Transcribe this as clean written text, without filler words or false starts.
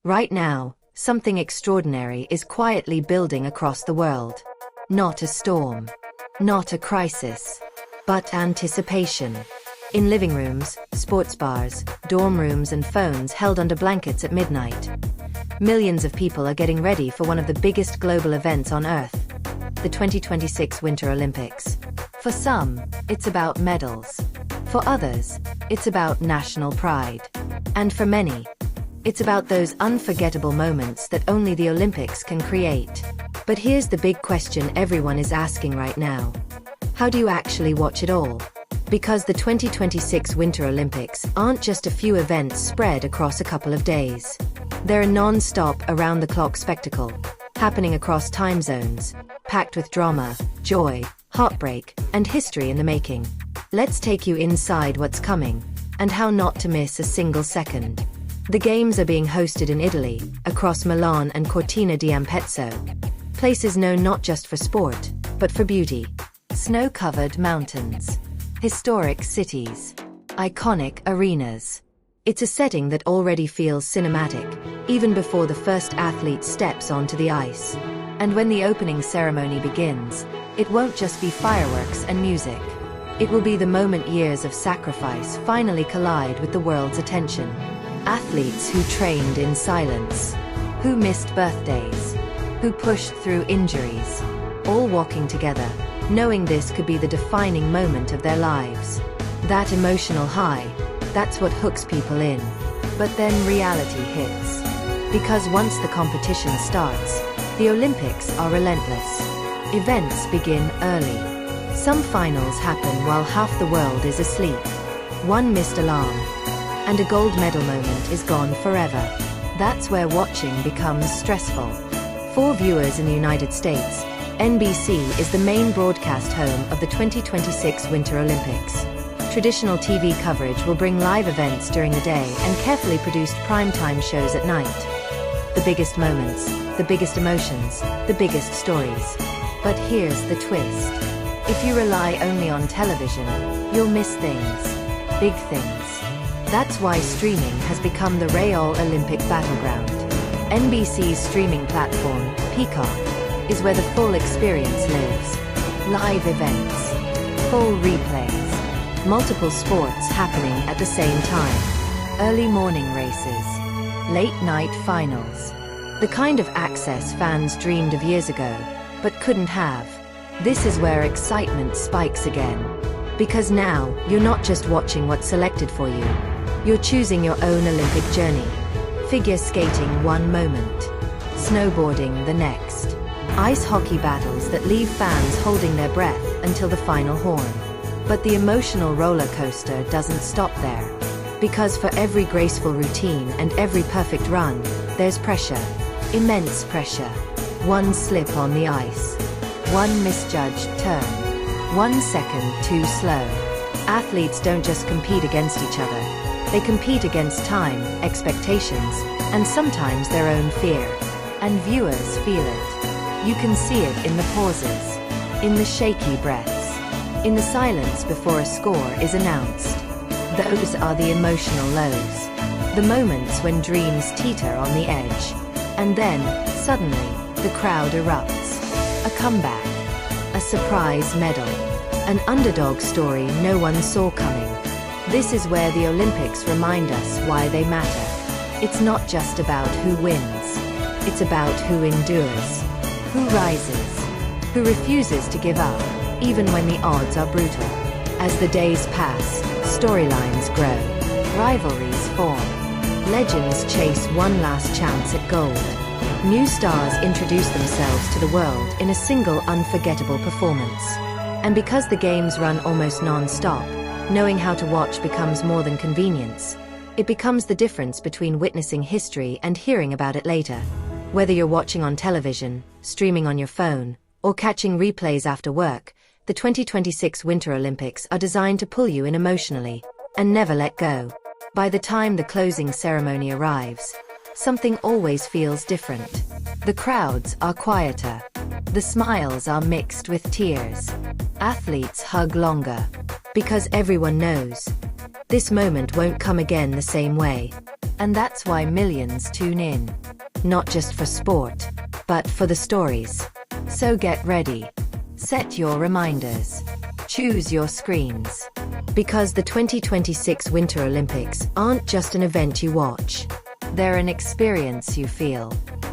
Right now, something extraordinary is quietly building across the world. Not a storm, not a crisis, but anticipation. In living rooms, sports bars, dorm rooms and phones held under blankets at midnight. Millions of people are getting ready for one of the biggest global events on Earth, the 2026 Winter Olympics. For some, it's about medals. For others, it's about national pride. And for many, it's about those unforgettable moments that only the Olympics can create. But here's the big question everyone is asking right now. How do you actually watch it all? Because the 2026 Winter Olympics aren't just a few events spread across a couple of days. They're a non-stop, around-the-clock spectacle, happening across time zones, packed with drama, joy, heartbreak, and history in the making. Let's take you inside what's coming, and how not to miss a single second. The Games are being hosted in Italy, across Milan and Cortina d'Ampezzo, places known not just for sport, but for beauty. Snow-covered mountains, historic cities, iconic arenas. It's a setting that already feels cinematic, even before the first athlete steps onto the ice. And when the opening ceremony begins, it won't just be fireworks and music. It will be the moment years of sacrifice finally collide with the world's attention. Athletes who trained in silence, who missed birthdays, who pushed through injuries, all walking together, knowing this could be the defining moment of their lives. That emotional high, that's what hooks people in. But then reality hits. Because once the competition starts, the Olympics are relentless. Events begin early. Some finals happen while half the world is asleep. One missed alarm, and a gold medal moment is gone forever. That's where watching becomes stressful. For viewers in the United States, NBC is the main broadcast home of the 2026 Winter Olympics. Traditional TV coverage will bring live events during the day and carefully produced primetime shows at night. The biggest moments, the biggest emotions, the biggest stories. But here's the twist. If you rely only on television, you'll miss things. Big things. That's why streaming has become the real Olympic battleground. NBC's streaming platform, Peacock, is where the full experience lives. Live events, full replays, multiple sports happening at the same time. Early morning races, late night finals. The kind of access fans dreamed of years ago, but couldn't have. This is where excitement spikes again. Because now, you're not just watching what's selected for you. You're choosing your own Olympic journey. Figure skating one moment, snowboarding the next. Ice hockey battles that leave fans holding their breath until the final horn. But the emotional roller coaster doesn't stop there. Because for every graceful routine and every perfect run, there's pressure. Immense pressure. One slip on the ice. One misjudged turn. 1 second too slow. Athletes don't just compete against each other. They compete against time, expectations, and sometimes their own fear. And viewers feel it. You can see it in the pauses, in the shaky breaths, in the silence before a score is announced. Those are the emotional lows. The moments when dreams teeter on the edge. And then, suddenly, the crowd erupts. A comeback. A surprise medal. An underdog story no one saw coming. This is where the Olympics remind us why they matter. It's not just about who wins. It's about who endures, who rises, who refuses to give up, even when the odds are brutal. As the days pass, storylines grow, rivalries form, legends chase one last chance at gold. New stars introduce themselves to the world in a single unforgettable performance. And because the games run almost non-stop, knowing how to watch becomes more than convenience. It becomes the difference between witnessing history and hearing about it later. Whether you're watching on television, streaming on your phone, or catching replays after work, the 2026 Winter Olympics are designed to pull you in emotionally and never let go. By the time the closing ceremony arrives, something always feels different. The crowds are quieter. The smiles are mixed with tears. Athletes hug longer. Because everyone knows, this moment won't come again the same way. And that's why millions tune in. Not just for sport, but for the stories. So get ready. Set your reminders. Choose your screens. Because the 2026 Winter Olympics aren't just an event you watch. They're an experience you feel.